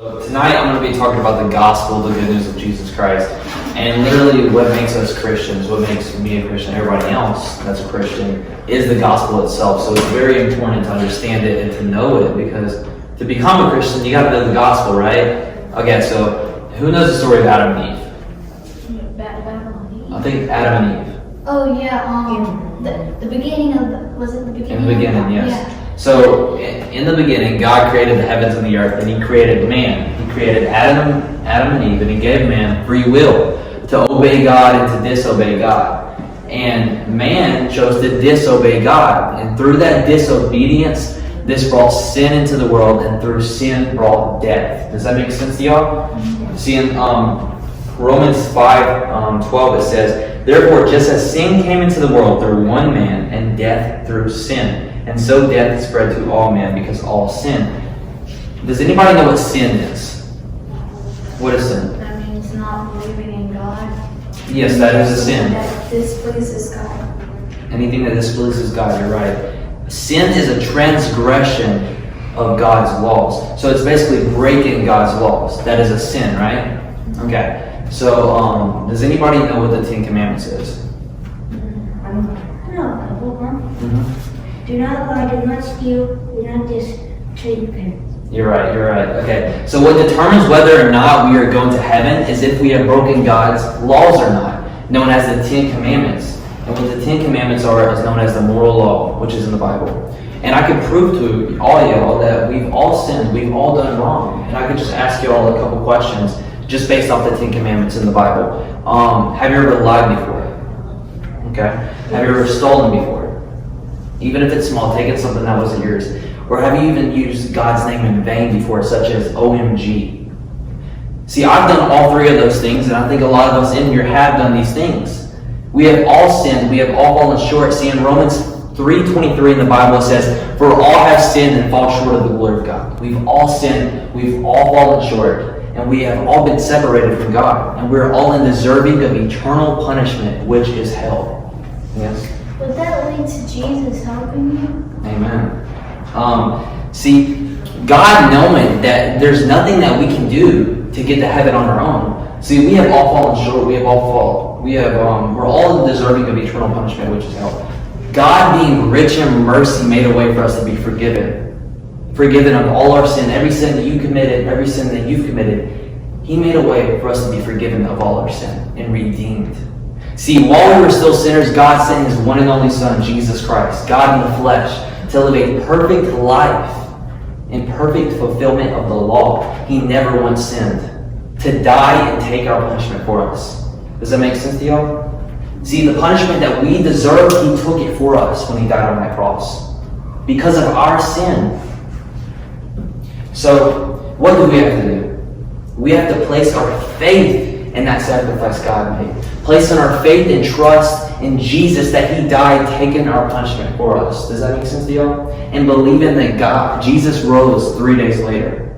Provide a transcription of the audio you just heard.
Tonight I'm going to be talking about the gospel, the good news of Jesus Christ, and literally what makes us Christians, what makes me a Christian, everybody else that's a Christian, is the gospel itself. So it's very important to understand it and to know it, because to become a Christian, you got to know the gospel, right? Okay, so who knows the story of Adam and Eve? I think Adam and Eve. Oh yeah, the beginning of was it the beginning? In the beginning, yes. Yeah. So in the beginning, God created the heavens and the earth, and He created man. He created Adam and Eve, and He gave man free will to obey God and to disobey God. And man chose to disobey God, and through that disobedience, this brought sin into the world, and through sin brought death. Does that make sense to y'all? Mm-hmm. See, in Romans 5:12 it says, "Therefore, just as sin came into the world through one man, and death through sin, and so death spread to all men because all sin." Does anybody know what sin is? What is sin? That means not believing in God. Yes, that is a sin. That displeases God. Anything that displeases God, you're right. Sin is a transgression of God's laws. So it's basically breaking God's laws. That is a sin, right? Okay. So, does anybody know what the Ten Commandments is? I know a couple of them. Mm-hmm. Do not lie, do not steal, do not treat your parents. You're right. Okay. So what determines whether or not we are going to heaven is if we have broken God's laws or not, known as the Ten Commandments. And what the Ten Commandments are is known as the moral law, which is in the Bible. And I could prove to all y'all that we've all sinned, we've all done wrong. And I could just ask y'all a couple questions just based off the Ten Commandments in the Bible. Have you ever lied before? Okay. Have you ever stolen before? Even if it's small, taking something that wasn't yours. Or have you even used God's name in vain before, such as OMG? See, I've done all three of those things, and I think a lot of us in here have done these things. We have all sinned. We have all fallen short. See, in Romans 3:23 in the Bible, it says, "For all have sinned and fall short of the glory of God." We've all sinned. We've all fallen short. And we have all been separated from God. And we're all deserving of eternal punishment, which is hell. Yes? Would that lead to Jesus helping you? Amen. See, God knowing that there's nothing that we can do to get to heaven on our own. See, we have all fallen short. We're all deserving of eternal punishment, which is hell. God, being rich in mercy, made a way for us to be forgiven of all our sin, every sin that you committed, every sin that you've committed. He made a way for us to be forgiven of all our sin and redeemed. See, while we were still sinners, God sent His one and only Son, Jesus Christ, God in the flesh, to live a perfect life in perfect fulfillment of the law. He never once sinned, to die and take our punishment for us. Does that make sense to y'all? See, the punishment that we deserve, He took it for us when He died on that cross because of our sin. So, what do we have to do? We have to place our faith in that sacrifice God made. Place in our faith and trust in Jesus that He died, taking our punishment for us. Does that make sense to y'all? And believing that Jesus rose 3 days later.